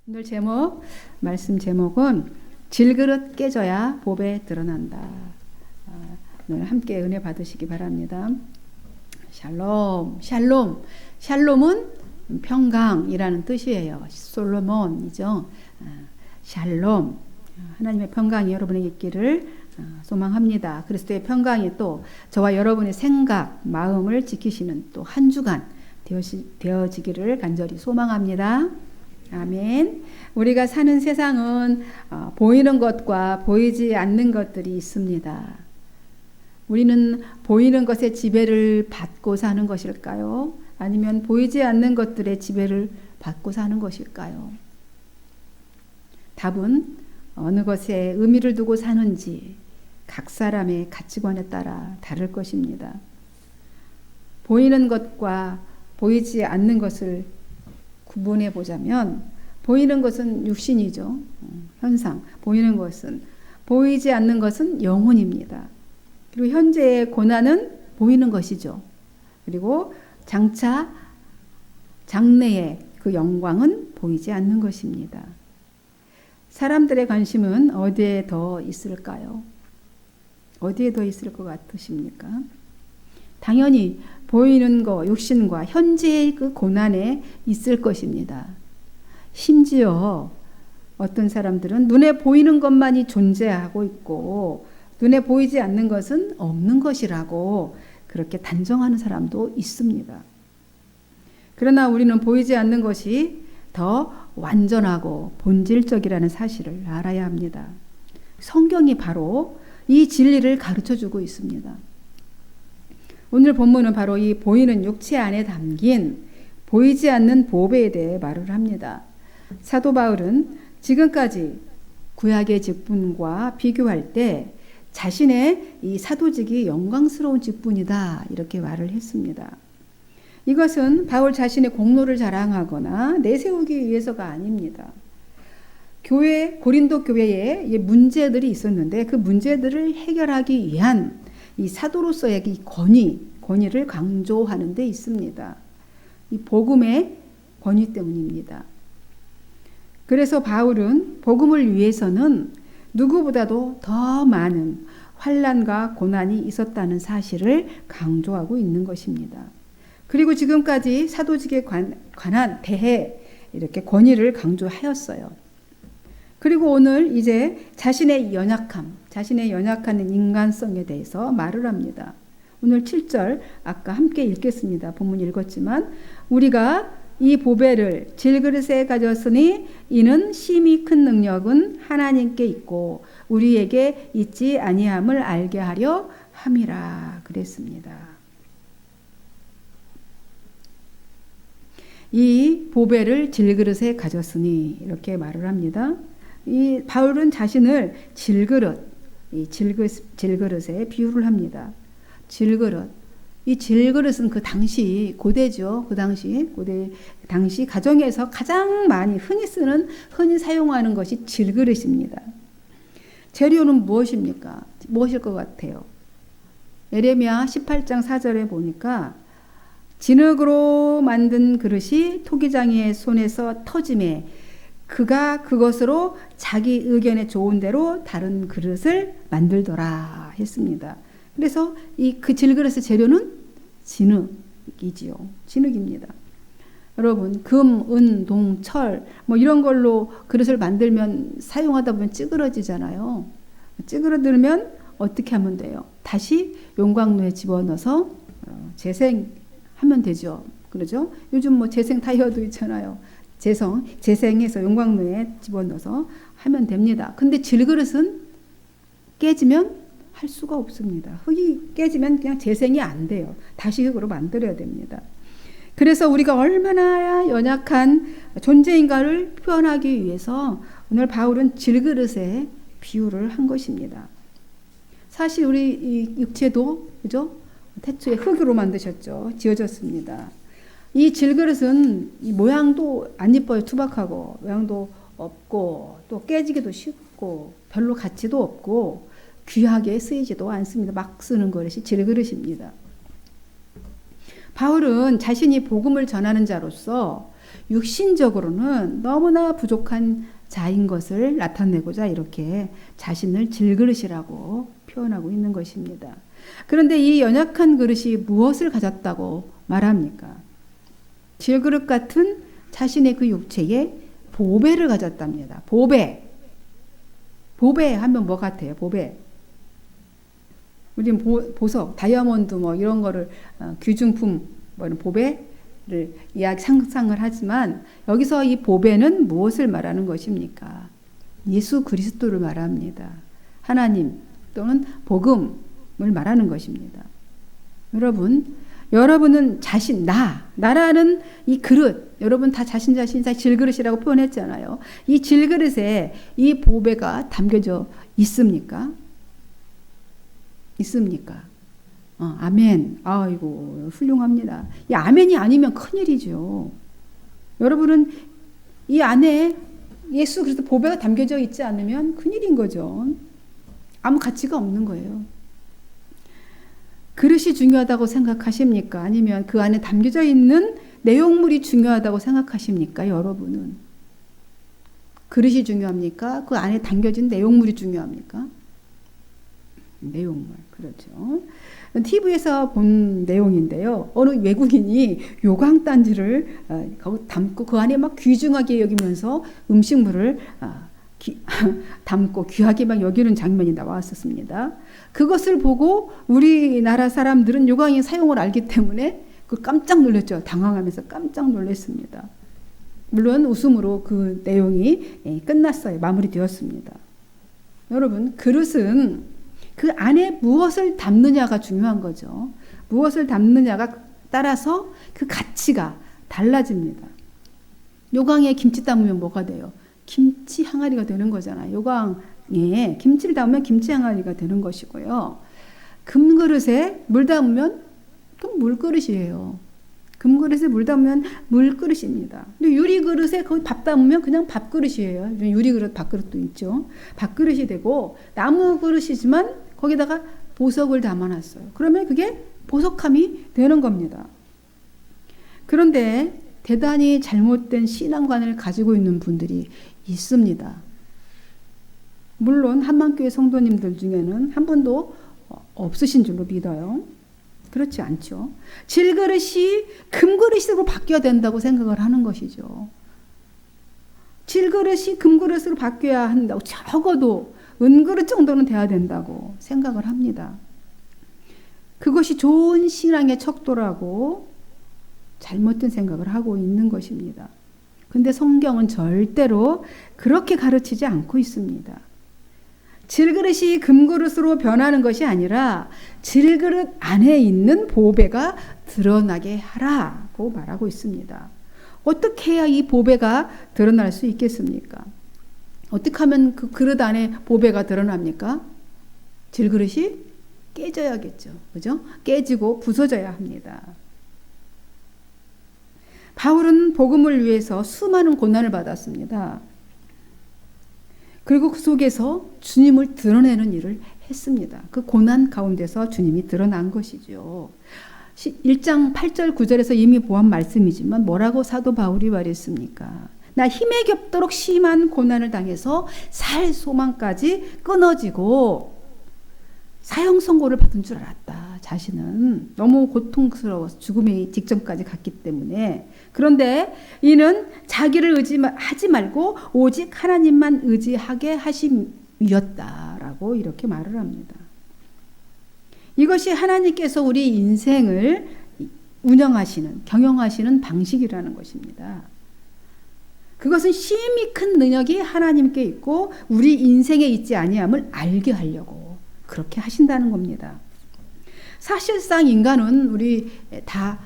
오늘 말씀 제목은 질그릇 깨져야 복에 드러난다. 오늘 함께 은혜 받으시기 바랍니다. 샬롬, 샬롬. 샬롬은 평강이라는 뜻이에요. 솔로몬이죠. 샬롬. 하나님의 평강이 여러분에게 있기를 소망합니다. 그리스도의 평강이 또 저와 여러분의 생각, 마음을 지키시는 또 한 주간 되어지기를 간절히 소망합니다. 아멘. 우리가 사는 세상은 보이는 것과 보이지 않는 것들이 있습니다. 우리는 보이는 것의 지배를 받고 사는 것일까요? 아니면 보이지 않는 것들의 지배를 받고 사는 것일까요? 답은 어느 것에 의미를 두고 사는지 각 사람의 가치관에 따라 다를 것입니다. 보이는 것과 보이지 않는 것을 구분해 보자면 보이는 것은 육신이죠. 현상. 보이는 것은. 보이지 않는 것은 영혼입니다. 그리고 현재의 고난은 보이는 것이죠. 그리고 장차 장래의 그 영광은 보이지 않는 것입니다. 사람들의 관심은 어디에 더 있을까요? 어디에 더 있을 것 같으십니까? 당연히 보이는 것, 육신과 현재의 그 고난에 있을 것입니다. 심지어 어떤 사람들은 눈에 보이는 것만이 존재하고 있고 눈에 보이지 않는 것은 없는 것이라고 그렇게 단정하는 사람도 있습니다. 그러나 우리는 보이지 않는 것이 더 완전하고 본질적이라는 사실을 알아야 합니다. 성경이 바로 이 진리를 가르쳐주고 있습니다. 오늘 본문은 바로 이 보이는 육체 안에 담긴 보이지 않는 보배에 대해 말을 합니다. 사도 바울은 지금까지 구약의 직분과 비교할 때 자신의 이 사도직이 영광스러운 직분이다 이렇게 말을 했습니다. 이것은 바울 자신의 공로를 자랑하거나 내세우기 위해서가 아닙니다. 고린도 교회에 문제들이 있었는데 그 문제들을 해결하기 위한 이 사도로서의 이 권위를 강조하는 데 있습니다. 이 복음의 권위 때문입니다. 그래서 바울은 복음을 위해서는 누구보다도 더 많은 환난과 고난이 있었다는 사실을 강조하고 있는 것입니다. 그리고 지금까지 사도직에 관한 대해 이렇게 권위를 강조하였어요. 그리고 오늘 이제 자신의 연약한 인간성에 대해서 말을 합니다. 오늘 7절 아까 함께 읽겠습니다. 본문 읽었지만 우리가 이 보배를 질그릇에 가졌으니 이는 심히 큰 능력은 하나님께 있고 우리에게 있지 아니함을 알게 하려 함이라 그랬습니다. 이 보배를 질그릇에 가졌으니 이렇게 말을 합니다. 이 바울은 자신을 질그릇에 비유를 합니다. 이 질그릇은 그 당시 고대죠. 그 당시 가정에서 가장 많이 흔히 사용하는 것이 질그릇입니다. 재료는 무엇입니까? 무엇일 것 같아요? 예레미야 18장 4절에 보니까 진흙으로 만든 그릇이 토기장이의 손에서 터짐에 그가 그것으로 자기 의견에 좋은 대로 다른 그릇을 만들더라 했습니다. 그래서 그 질그릇의 재료는 진흙이지요. 진흙입니다. 여러분 금, 은, 동, 철 이런 걸로 그릇을 만들면 사용하다 보면 찌그러지잖아요. 찌그러들면 어떻게 하면 돼요? 다시 용광로에 집어넣어서 재생하면 되죠. 그러죠? 요즘 재생 타이어도 있잖아요. 재생해서 용광로에 집어넣어서 하면 됩니다. 근데 질그릇은 깨지면 할 수가 없습니다. 흙이 깨지면 그냥 재생이 안 돼요. 다시 흙으로 만들어야 됩니다. 그래서 우리가 얼마나 연약한 존재인가를 표현하기 위해서 오늘 바울은 질그릇에 비유를 한 것입니다. 사실 우리 이 육체도 그죠? 태초에 흙으로 만드셨죠. 지어졌습니다. 이 질그릇은 이 모양도 안 이뻐요. 투박하고 모양도 없고 또 깨지기도 쉽고 별로 가치도 없고 귀하게 쓰이지도 않습니다. 막 쓰는 그릇이 질그릇입니다. 바울은 자신이 복음을 전하는 자로서 육신적으로는 너무나 부족한 자인 것을 나타내고자 이렇게 자신을 질그릇이라고 표현하고 있는 것입니다. 그런데 이 연약한 그릇이 무엇을 가졌다고 말합니까? 질그릇 같은 자신의 그 육체에 보배를 가졌답니다. 보배. 보배 하면 뭐 같아요? 보배. 우리는 보석, 다이아몬드 뭐 이런 거를 귀중품 뭐 이런 보배를 상상을 하지만 여기서 이 보배는 무엇을 말하는 것입니까? 예수 그리스도를 말합니다. 하나님 또는 복음을 말하는 것입니다. 여러분은 나라는 이 그릇, 여러분 다 자신 질그릇이라고 표현했잖아요. 이 질그릇에 이 보배가 담겨져 있습니까? 있습니까? 아멘. 아이고, 훌륭합니다. 이 아멘이 아니면 큰일이죠. 여러분은 이 안에 예수 그리스도 보배가 담겨져 있지 않으면 큰일인 거죠. 아무 가치가 없는 거예요. 그릇이 중요하다고 생각하십니까? 아니면 그 안에 담겨져 있는 내용물이 중요하다고 생각하십니까? 여러분은 그릇이 중요합니까? 그 안에 담겨진 내용물이 중요합니까? 내용물, 그렇죠. TV에서 본 내용인데요. 어느 외국인이 요강단지를 거기 담고 그 안에 막 귀중하게 여기면서 음식물을 담고 귀하게 막 여기는 장면이 나왔었습니다. 그것을 보고 우리나라 사람들은 요강의 사용을 알기 때문에 깜짝 놀랐죠. 당황하면서 깜짝 놀랐습니다. 물론 웃음으로 그 내용이 끝났어요. 마무리되었습니다. 여러분, 그릇은 그 안에 무엇을 담느냐가 중요한 거죠. 무엇을 담느냐가 따라서 그 가치가 달라집니다. 요강에 김치 담으면 뭐가 돼요? 김치 항아리가 되는 거잖아요. 요강에 김치를 담으면 김치 항아리가 되는 것이고요. 금그릇에 물 담으면 그럼 물그릇이에요. 금그릇에 물 담으면 물그릇입니다. 근데 유리그릇에 거기 밥 담으면 그냥 밥그릇이에요. 유리그릇, 밥그릇도 있죠. 밥그릇이 되고 나무 그릇이지만 거기다가 보석을 담아놨어요. 그러면 그게 보석함이 되는 겁니다. 그런데 대단히 잘못된 신앙관을 가지고 있는 분들이 있습니다. 물론 한만교회 성도님들 중에는 한 분도 없으신 줄로 믿어요. 그렇지 않죠. 질그릇이 금그릇으로 바뀌어야 된다고 생각을 하는 것이죠. 질그릇이 금그릇으로 바뀌어야 한다고, 적어도 은그릇 정도는 돼야 된다고 생각을 합니다. 그것이 좋은 신앙의 척도라고 잘못된 생각을 하고 있는 것입니다. 근데 성경은 절대로 그렇게 가르치지 않고 있습니다. 질그릇이 금그릇으로 변하는 것이 아니라 질그릇 안에 있는 보배가 드러나게 하라고 말하고 있습니다. 어떻게 해야 이 보배가 드러날 수 있겠습니까? 어떻게 하면 그 그릇 안에 보배가 드러납니까? 질그릇이 깨져야겠죠. 그죠? 깨지고 부서져야 합니다. 바울은 복음을 위해서 수많은 고난을 받았습니다. 그리고 그 속에서 주님을 드러내는 일을 했습니다. 그 고난 가운데서 주님이 드러난 것이죠. 1장 8절 9절에서 이미 보한 말씀이지만 뭐라고 사도 바울이 말했습니까? 나 힘에 겹도록 심한 고난을 당해서 살 소망까지 끊어지고 사형 선고를 받은 줄 알았다. 자신은 너무 고통스러워서 죽음의 직전까지 갔기 때문에. 그런데 이는 자기를 의지하지 말고 오직 하나님만 의지하게 하심이었다라고 이렇게 말을 합니다. 이것이 하나님께서 우리 인생을 운영하시는, 경영하시는 방식이라는 것입니다. 그것은 심히 큰 능력이 하나님께 있고 우리 인생에 있지 아니함을 알게 하려고 그렇게 하신다는 겁니다. 사실상 인간은 우리 다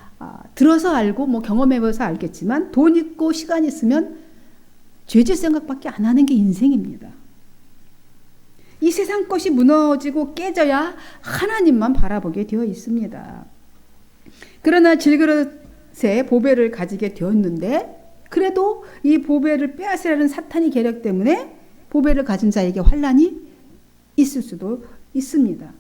들어서 알고 뭐 경험해봐서 알겠지만 돈 있고 시간 있으면 죄질 생각밖에 안 하는 게 인생입니다. 이 세상 것이 무너지고 깨져야 하나님만 바라보게 되어 있습니다. 그러나 질그릇에 보배를 가지게 되었는데 그래도 이 보배를 빼앗으려는 사탄의 계략 때문에 보배를 가진 자에게 환난이 있을 수도 있습니다.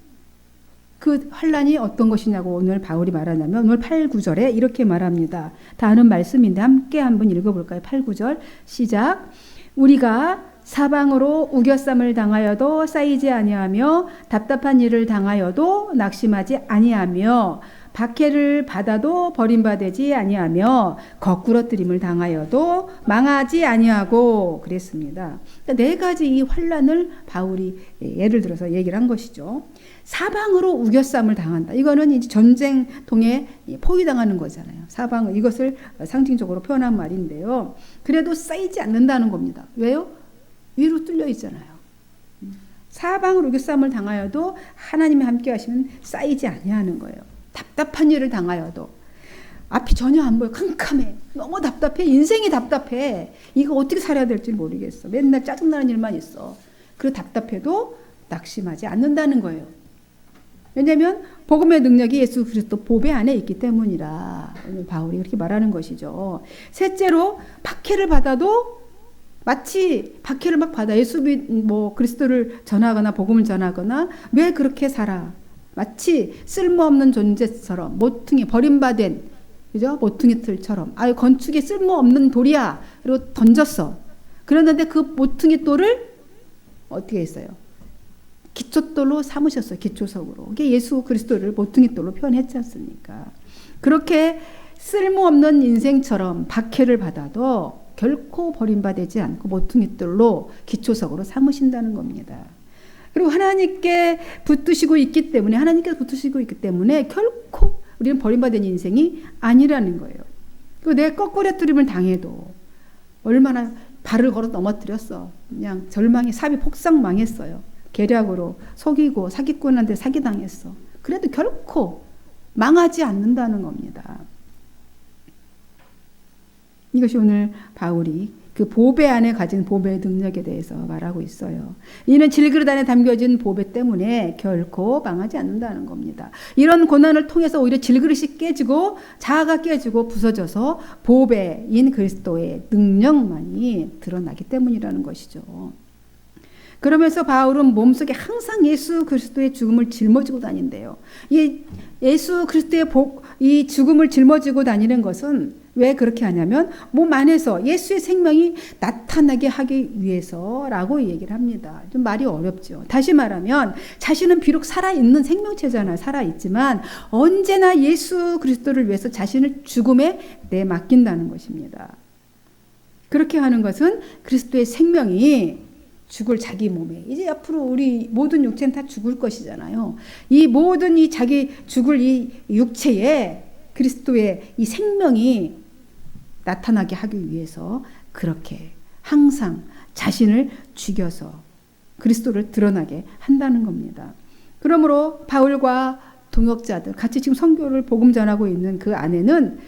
그 환란이 어떤 것이냐고 오늘 바울이 말하냐면 오늘 8, 9절에 이렇게 말합니다. 다 아는 말씀인데 함께 한번 읽어볼까요? 8, 9절 시작. 우리가 사방으로 우겨쌈을 당하여도 쌓이지 아니하며 답답한 일을 당하여도 낙심하지 아니하며 박해를 받아도 버림받지 아니하며 거꾸러뜨림을 당하여도 망하지 아니하고 그랬습니다. 네 가지 이 환란을 바울이 예를 들어서 얘기를 한 것이죠. 사방으로 우겨쌈을 당한다. 이거는 이제 전쟁통에 포위당하는 거잖아요. 사방을 이것을 상징적으로 표현한 말인데요. 그래도 쌓이지 않는다는 겁니다. 왜요? 위로 뚫려 있잖아요. 사방으로 우겨쌈을 당하여도 하나님이 함께 하시면 쌓이지 아니하는 거예요. 답답한 일을 당하여도 앞이 전혀 안 보여. 캄캄해. 너무 답답해. 인생이 답답해. 이거 어떻게 살아야 될지 모르겠어. 맨날 짜증나는 일만 있어. 그 답답해도 낙심하지 않는다는 거예요. 왜냐하면 복음의 능력이 예수 그리스도 보배 안에 있기 때문이라 오늘 바울이 그렇게 말하는 것이죠. 셋째로 박해를 받아도 마치 박해를 막 받아 예수 그리스도를 전하거나 복음을 전하거나 왜 그렇게 살아? 마치 쓸모없는 존재처럼 모퉁이 버림받은 그죠? 모퉁이 틀처럼 아유 건축에 쓸모없는 돌이야. 그리고 던졌어. 그랬는데 그 모퉁이 돌을 어떻게 했어요? 기초돌로 삼으셨어요. 기초석으로. 이게 예수 그리스도를 모퉁이돌로 표현했지 않습니까? 그렇게 쓸모없는 인생처럼 박해를 받아도 결코 버림받지 않고 모퉁이돌로 기초석으로 삼으신다는 겁니다. 그리고 하나님께 붙드시고 있기 때문에 하나님께서 붙드시고 있기 때문에 결코 우리는 버림받은 인생이 아니라는 거예요. 그리고 내 거꾸러뜨림을 당해도 얼마나 발을 걸어 넘어뜨렸어. 그냥 절망의 삽이 폭삭 망했어요. 계략으로 속이고 사기꾼한테 사기당했어. 그래도 결코 망하지 않는다는 겁니다. 이것이 오늘 바울이 그 보배 안에 가진 보배의 능력에 대해서 말하고 있어요. 이는 질그릇 안에 담겨진 보배 때문에 결코 망하지 않는다는 겁니다. 이런 고난을 통해서 오히려 질그릇이 깨지고 자아가 깨지고 부서져서 보배인 그리스도의 능력만이 드러나기 때문이라는 것이죠. 그러면서 바울은 몸속에 항상 예수 그리스도의 죽음을 짊어지고 다닌대요. 이 예수 그리스도의 이 죽음을 짊어지고 다니는 것은 왜 그렇게 하냐면 몸 안에서 예수의 생명이 나타나게 하기 위해서라고 얘기를 합니다. 좀 말이 어렵죠. 다시 말하면 자신은 비록 살아있는 생명체잖아요. 살아있지만 언제나 예수 그리스도를 위해서 자신을 죽음에 내맡긴다는 것입니다. 그렇게 하는 것은 그리스도의 생명이 죽을 자기 몸에 이제 앞으로 우리 모든 육체는 다 죽을 것이잖아요. 이 모든 이 자기 죽을 이 육체에 그리스도의 이 생명이 나타나게 하기 위해서 그렇게 항상 자신을 죽여서 그리스도를 드러나게 한다는 겁니다. 그러므로 바울과 동역자들 같이 지금 선교를 복음 전하고 있는 그 안에는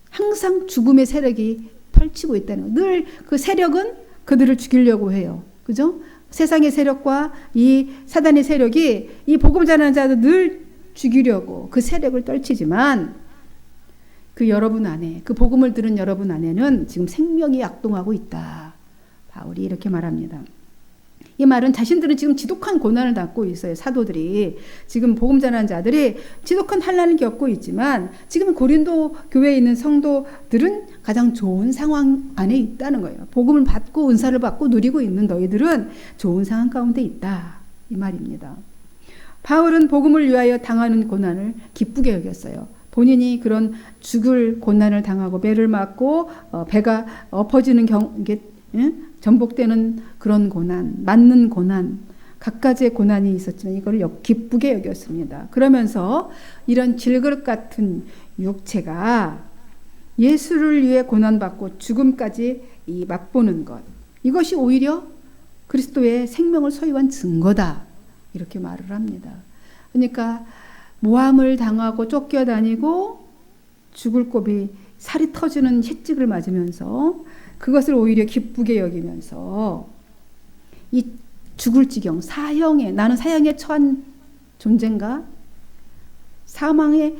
항상 죽음의 세력이 펼치고 있다는 거예요. 늘 그 세력은 그들을 죽이려고 해요. 그죠? 세상의 세력과 이 사단의 세력이 이 복음 전하는 자들 늘 죽이려고 그 세력을 떨치지만 그 여러분 안에 그 복음을 들은 여러분 안에는 지금 생명이 약동하고 있다. 바울이 이렇게 말합니다. 이 말은 자신들은 지금 지독한 고난을 당하고 있어요. 사도들이 지금 복음 전하는 자들이 지독한 환난을 겪고 있지만 지금 고린도 교회에 있는 성도들은 가장 좋은 상황 안에 있다는 거예요. 복음을 받고 은사를 받고 누리고 있는 너희들은 좋은 상황 가운데 있다. 이 말입니다. 바울은 복음을 위하여 당하는 고난을 기쁘게 여겼어요. 본인이 그런 죽을 고난을 당하고 배를 맞고 배가 엎어지는 이게 전복되는 그런 고난, 맞는 고난, 각가지의 고난이 있었지만 이걸 기쁘게 여겼습니다. 그러면서 이런 질그릇 같은 육체가 예수를 위해 고난받고 죽음까지 맛보는 것, 이것이 오히려 그리스도의 생명을 소유한 증거다. 이렇게 말을 합니다. 그러니까 모함을 당하고 쫓겨다니고 죽을 고비 살이 터지는 채찍을 맞으면서 그것을 오히려 기쁘게 여기면서 이 죽을 지경, 사형에 나는 사형에 처한 존재인가? 사망에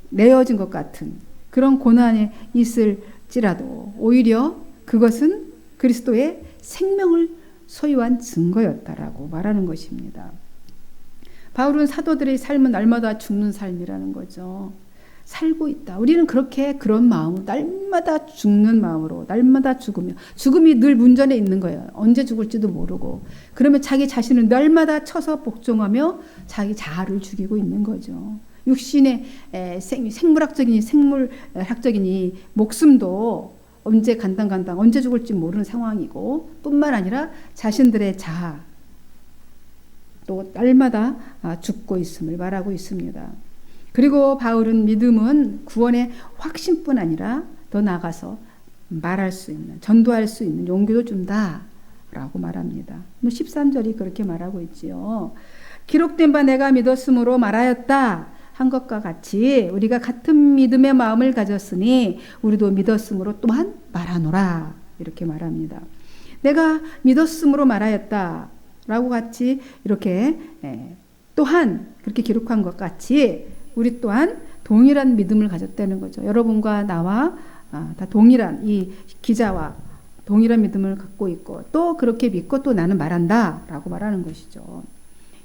내어진 것 같은 그런 고난에 있을지라도 오히려 그것은 그리스도의 생명을 소유한 증거였다라고 말하는 것입니다. 바울은 사도들의 삶은 날마다 죽는 삶이라는 거죠. 살고 있다. 우리는 그런 마음으로 날마다 죽는 마음으로 날마다 죽음이 늘 문전에 있는 거예요. 언제 죽을지도 모르고. 그러면 자기 자신을 날마다 쳐서 복종하며 자기 자아를 죽이고 있는 거죠. 육신의 생물학적이니 생물학적이니 목숨도 언제 간당 언제 죽을지 모르는 상황이고, 뿐만 아니라 자신들의 자아 또 날마다 죽고 있음을 말하고 있습니다. 그리고 바울은 믿음은 구원의 확신뿐 아니라 더 나아가서 말할 수 있는, 전도할 수 있는 용기도 준다라고 말합니다. 13절이 그렇게 말하고 있지요. 기록된 바 내가 믿었으므로 말하였다 한 것과 같이 우리가 같은 믿음의 마음을 가졌으니 우리도 믿었으므로 또한 말하노라, 이렇게 말합니다. 내가 믿었으므로 말하였다 라고 같이 이렇게 또한 그렇게 기록한 것 같이 우리 또한 동일한 믿음을 가졌다는 거죠. 여러분과 나와 다 동일한, 이 기자와 동일한 믿음을 갖고 있고 또 그렇게 믿고 또 나는 말한다 라고 말하는 것이죠.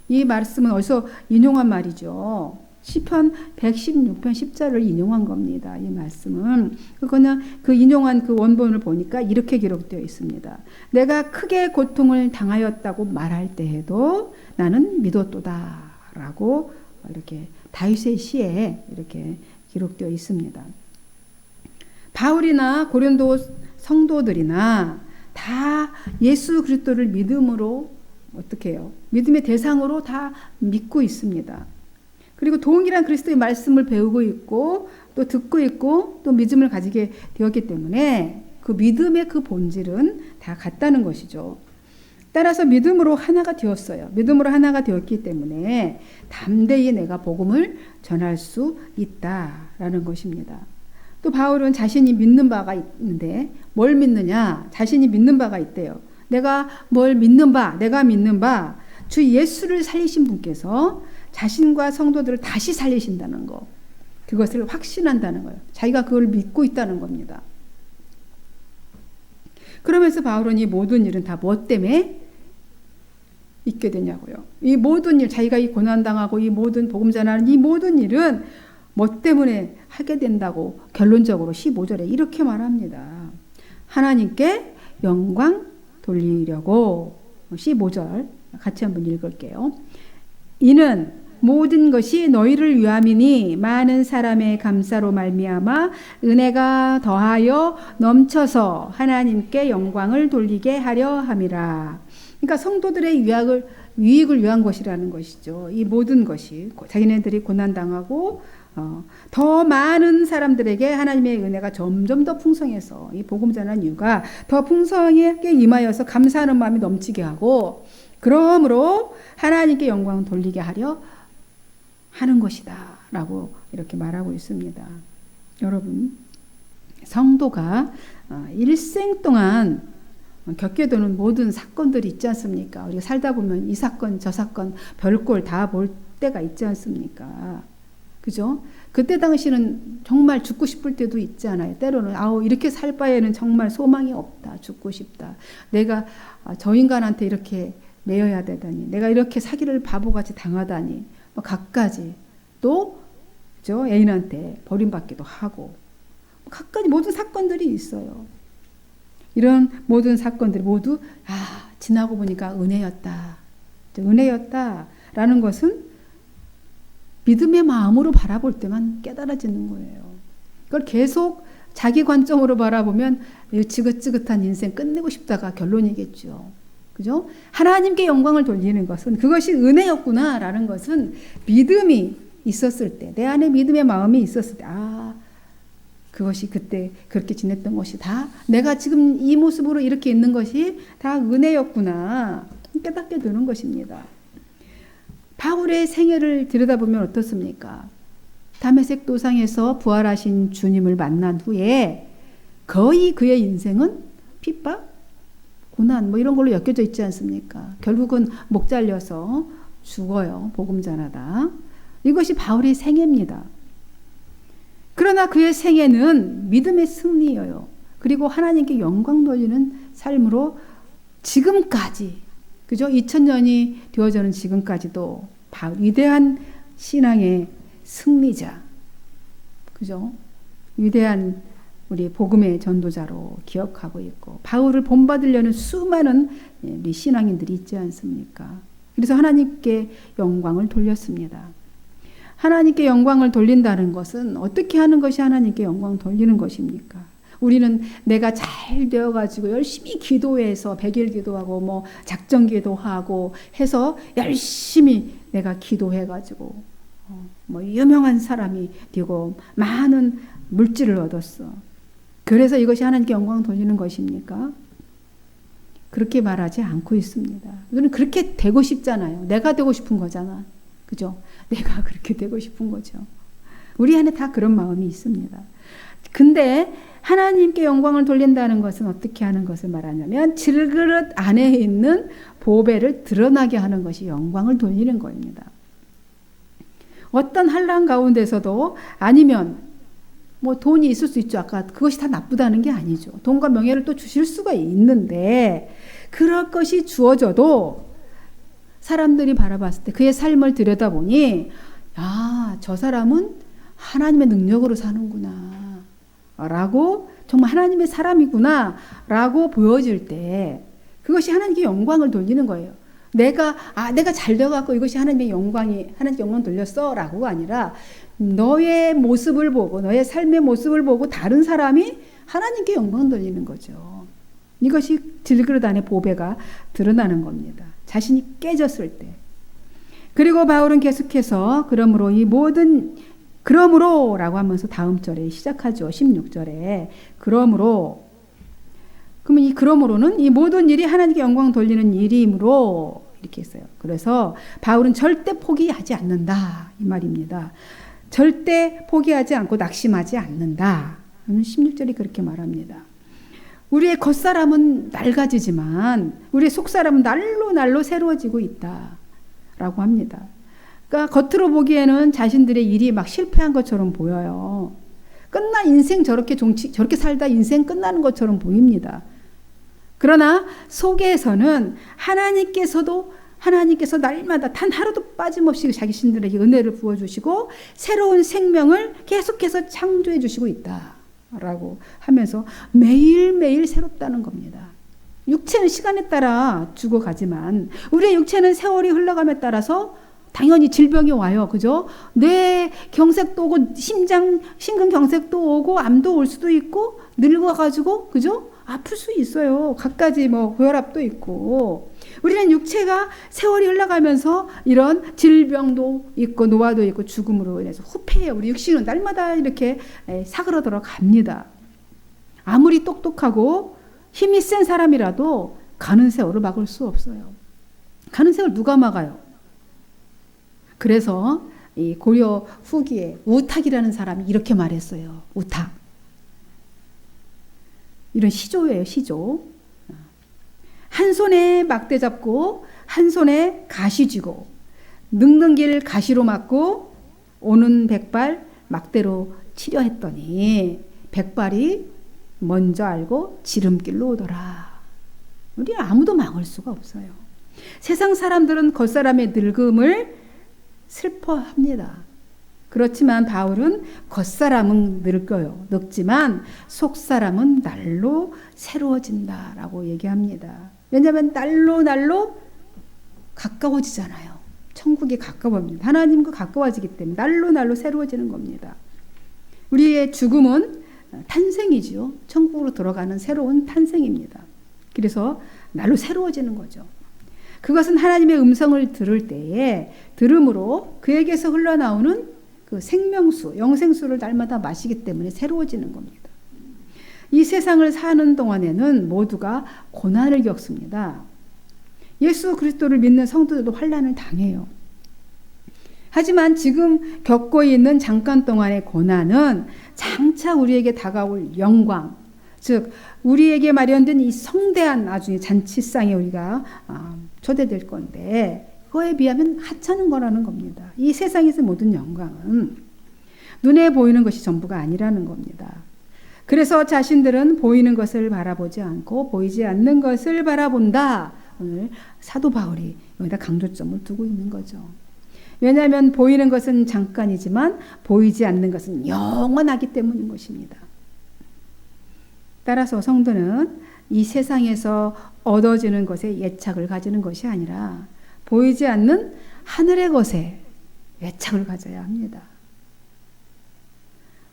이 말씀은 어디서 인용한 말이죠. 시편 116편 10절을 인용한 겁니다. 이 말씀은 그거는 그 인용한 그 원본을 보니까 이렇게 기록되어 있습니다. 내가 크게 고통을 당하였다고 말할 때에도 나는 믿었도다 라고 이렇게 다윗의 시에 이렇게 기록되어 있습니다. 바울이나 고린도 성도들이나 다 예수 그리스도를 믿음으로 어떻게 해요? 믿음의 대상으로 다 믿고 있습니다. 그리고 동일한 그리스도의 말씀을 배우고 있고 또 듣고 있고 또 믿음을 가지게 되었기 때문에 그 믿음의 그 본질은 다 같다는 것이죠. 따라서 믿음으로 하나가 되었어요. 믿음으로 하나가 되었기 때문에 담대히 내가 복음을 전할 수 있다라는 것입니다. 또 바울은 자신이 믿는 바가 있는데 뭘 믿느냐? 자신이 믿는 바가 있대요. 내가 뭘 믿는 바, 내가 믿는 바, 주 예수를 살리신 분께서 자신과 성도들을 다시 살리신다는 거, 그것을 확신한다는 거예요. 자기가 그걸 믿고 있다는 겁니다. 그러면서 바울은 이 모든 일은 다 무엇 때문에 있게 되냐고요. 이 모든 일, 자기가 이 고난당하고 이 모든 복음 전하는 이 모든 일은 뭐 때문에 하게 된다고 결론적으로 15절에 이렇게 말합니다. 하나님께 영광 돌리려고. 15절 같이 한번 읽을게요. 이는 모든 것이 너희를 위함이니 많은 사람의 감사로 말미암아 은혜가 더하여 넘쳐서 하나님께 영광을 돌리게 하려 함이라. 그러니까 성도들의 유익을 위한 것이라는 것이죠. 이 모든 것이 자기네들이 고난당하고 더 많은 사람들에게 하나님의 은혜가 점점 더 풍성해서 이 복음 전하는 이유가 더 풍성하게 임하여서 감사하는 마음이 넘치게 하고, 그러므로 하나님께 영광을 돌리게 하려 하는 것이다 라고 이렇게 말하고 있습니다. 여러분, 성도가 일생 동안 겪게 되는 모든 사건들이 있지 않습니까? 우리가 살다 보면 이 사건 저 사건 별꼴 다 볼 때가 있지 않습니까? 그죠? 그때 당시는 정말 죽고 싶을 때도 있잖아요. 때로는 이렇게 살 바에는 정말 소망이 없다, 죽고 싶다, 내가 저 인간한테 이렇게 매여야 되다니, 내가 이렇게 사기를 바보같이 당하다니, 갖가지, 또 그죠? 애인한테 버림받기도 하고 갖가지 모든 사건들이 있어요. 이런 모든 사건들이 모두 지나고 보니까 은혜였다라는 것은 믿음의 마음으로 바라볼 때만 깨달아지는 거예요. 그걸 계속 자기 관점으로 바라보면 지긋지긋한 인생 끝내고 싶다가 결론이겠죠. 그죠? 하나님께 영광을 돌리는 것은 그것이 은혜였구나라는 것은 믿음이 있었을 때, 내 안에 믿음의 마음이 있었을 때, 그것이 그때 그렇게 지냈던 것이 다 내가 지금 이 모습으로 이렇게 있는 것이 다 은혜였구나 깨닫게 되는 것입니다. 바울의 생애를 들여다보면 어떻습니까? 다메섹 도상에서 부활하신 주님을 만난 후에 거의 그의 인생은 핍박, 고난 이런 걸로 엮여져 있지 않습니까? 결국은 목 잘려서 죽어요. 복음 전하다. 이것이 바울의 생애입니다. 그러나 그의 생애는 믿음의 승리예요. 그리고 하나님께 영광 돌리는 삶으로 지금까지, 그죠? 2000년이 되어서는 지금까지도 위대한 신앙의 승리자, 그죠? 위대한 우리 복음의 전도자로 기억하고 있고, 바울을 본받으려는 수많은 우리 신앙인들이 있지 않습니까? 그래서 하나님께 영광을 돌렸습니다. 하나님께 영광을 돌린다는 것은 어떻게 하는 것이 하나님께 영광 돌리는 것입니까? 우리는 내가 잘 되어가지고 열심히 기도해서 100일 기도하고 뭐 작정 기도하고 해서 열심히 내가 기도해가지고 뭐 유명한 사람이 되고 많은 물질을 얻었어. 그래서 이것이 하나님께 영광 돌리는 것입니까? 그렇게 말하지 않고 있습니다. 우리는 그렇게 되고 싶잖아요. 내가 되고 싶은 거잖아. 그죠? 내가 그렇게 되고 싶은 거죠. 우리 안에 다 그런 마음이 있습니다. 근데 하나님께 영광을 돌린다는 것은 어떻게 하는 것을 말하냐면 질그릇 안에 있는 보배를 드러나게 하는 것이 영광을 돌리는 겁니다. 어떤 환난 가운데서도 아니면 뭐 돈이 있을 수 있죠. 아까 그것이 다 나쁘다는 게 아니죠. 돈과 명예를 또 주실 수가 있는데 그럴 것이 주어져도 사람들이 바라봤을 때 그의 삶을 들여다보니 야, 저 사람은 하나님의 능력으로 사는구나 라고 정말 하나님의 사람이구나 라고 보여질 때 그것이 하나님께 영광을 돌리는 거예요. 내가 잘 되어갖고 이것이 하나님께 영광 돌렸어 라고가 아니라 너의 모습을 보고 너의 삶의 모습을 보고 다른 사람이 하나님께 영광 돌리는 거죠. 이것이 질그릇 안에 보배가 드러나는 겁니다. 자신이 깨졌을 때. 그리고 바울은 계속해서 그러므로 라고 하면서 다음 절에 시작하죠. 16절에 그러므로. 그러면 이 그러므로는 이 모든 일이 하나님께 영광 돌리는 일이므로 이렇게 했어요. 그래서 바울은 절대 포기하지 않는다 이 말입니다. 절대 포기하지 않고 낙심하지 않는다. 16절이 그렇게 말합니다. 우리의 겉사람은 낡아지지만 우리의 속사람은 날로 새로워지고 있다 라고 합니다. 그러니까 겉으로 보기에는 자신들의 일이 막 실패한 것처럼 보여요. 인생 저렇게 살다 인생 끝나는 것처럼 보입니다. 그러나 속에서는 하나님께서 날마다 단 하루도 빠짐없이 자신들에게 은혜를 부어주시고 새로운 생명을 계속해서 창조해 주시고 있다라고 하면서 매일매일 새롭다는 겁니다. 육체는 시간에 따라 죽어가지만 우리의 육체는 세월이 흘러감에 따라서 당연히 질병이 와요. 그죠? 뇌 경색도 오고 심근 경색도 오고 암도 올 수도 있고 늙어가지고 그죠? 아플 수 있어요. 갖가지 고혈압도 있고 우리는 육체가 세월이 흘러가면서 이런 질병도 있고 노화도 있고 죽음으로 인해서 후패해요. 우리 육신은 날마다 이렇게 사그러들어 갑니다. 아무리 똑똑하고 힘이 센 사람이라도 가는 세월을 막을 수 없어요. 가는 세월 누가 막아요? 그래서 이 고려 후기에 우탁이라는 사람이 이렇게 말했어요. 우탁. 이런 시조예요. 시조. 한 손에 막대 잡고 한 손에 가시 쥐고 늙는 길 가시로 막고 오는 백발 막대로 치려 했더니 백발이 먼저 알고 지름길로 오더라. 우리 아무도 막을 수가 없어요. 세상 사람들은 겉사람의 늙음을 슬퍼합니다. 그렇지만 바울은 겉사람은 늙지만 속사람은 날로 새로워진다라고 얘기합니다. 왜냐하면 날로 가까워지잖아요. 천국이 가까워집니다. 하나님과 가까워지기 때문에 날로 새로워지는 겁니다. 우리의 죽음은 탄생이지요. 천국으로 들어가는 새로운 탄생입니다. 그래서 날로 새로워지는 거죠. 그것은 하나님의 음성을 들을 때에 들음으로 그에게서 흘러나오는 그 생명수, 영생수를 날마다 마시기 때문에 새로워지는 겁니다. 이 세상을 사는 동안에는 모두가 고난을 겪습니다. 예수 그리스도를 믿는 성도들도 환난을 당해요. 하지만 지금 겪고 있는 잠깐 동안의 고난은 장차 우리에게 다가올 영광, 즉 우리에게 마련된 이 성대한 나중에 잔치상에 우리가 초대될 건데 그거에 비하면 하찮은 거라는 겁니다. 이 세상에서 모든 영광은 눈에 보이는 것이 전부가 아니라는 겁니다. 그래서 자신들은 보이는 것을 바라보지 않고 보이지 않는 것을 바라본다. 오늘 사도 바울이 여기다 강조점을 두고 있는 거죠. 왜냐하면 보이는 것은 잠깐이지만 보이지 않는 것은 영원하기 때문인 것입니다. 따라서 성도는 이 세상에서 얻어지는 것에 애착을 가지는 것이 아니라 보이지 않는 하늘의 것에 애착을 가져야 합니다.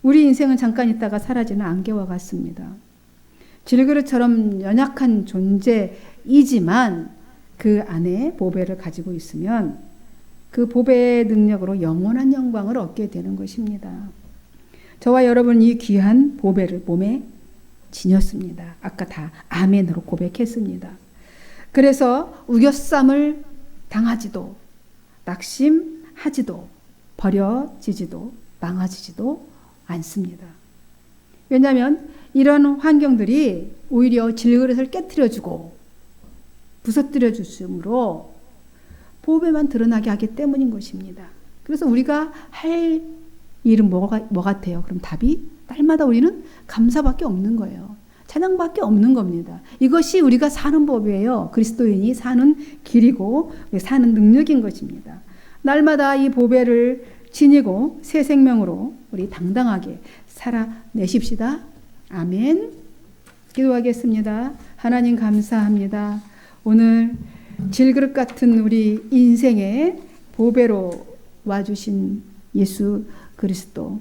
우리 인생은 잠깐 있다가 사라지는 안개와 같습니다. 질그릇처럼 연약한 존재이지만 그 안에 보배를 가지고 있으면 그 보배의 능력으로 영원한 영광을 얻게 되는 것입니다. 저와 여러분 이 귀한 보배를 몸에 지녔습니다. 아까 다 아멘으로 고백했습니다. 그래서 우겨쌈을 당하지도 낙심하지도 버려지지도 망가지지도 않습니다. 왜냐하면 이런 환경들이 오히려 질그릇을 깨트려주고 부서뜨려 주므로 보배만 드러나게 하기 때문인 것입니다. 그래서 우리가 할 일은 뭐 같아요? 그럼 답이 날마다 우리는 감사밖에 없는 거예요. 찬양밖에 없는 겁니다. 이것이 우리가 사는 법이에요. 그리스도인이 사는 길이고 사는 능력인 것입니다. 날마다 이 보배를 지니고 새 생명으로 우리 당당하게 살아내십시다. 아멘. 기도하겠습니다. 하나님 감사합니다. 오늘 질그릇 같은 우리 인생의 보배로 와주신 예수 그리스도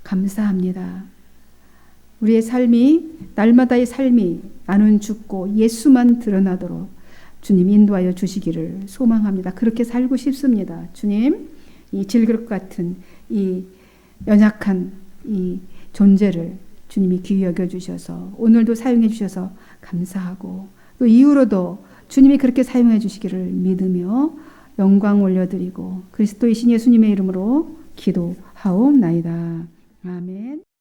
감사합니다. 우리의 삶이 날마다의 삶이 나는 죽고 예수만 드러나도록 주님 인도하여 주시기를 소망합니다. 그렇게 살고 싶습니다. 주님 이 질그릇 같은 이 연약한 이 존재를 주님이 귀히 여겨주셔서 오늘도 사용해 주셔서 감사하고 또 이후로도 주님이 그렇게 사용해 주시기를 믿으며 영광 올려드리고 그리스도이신 예수님의 이름으로 기도하옵나이다. 아멘.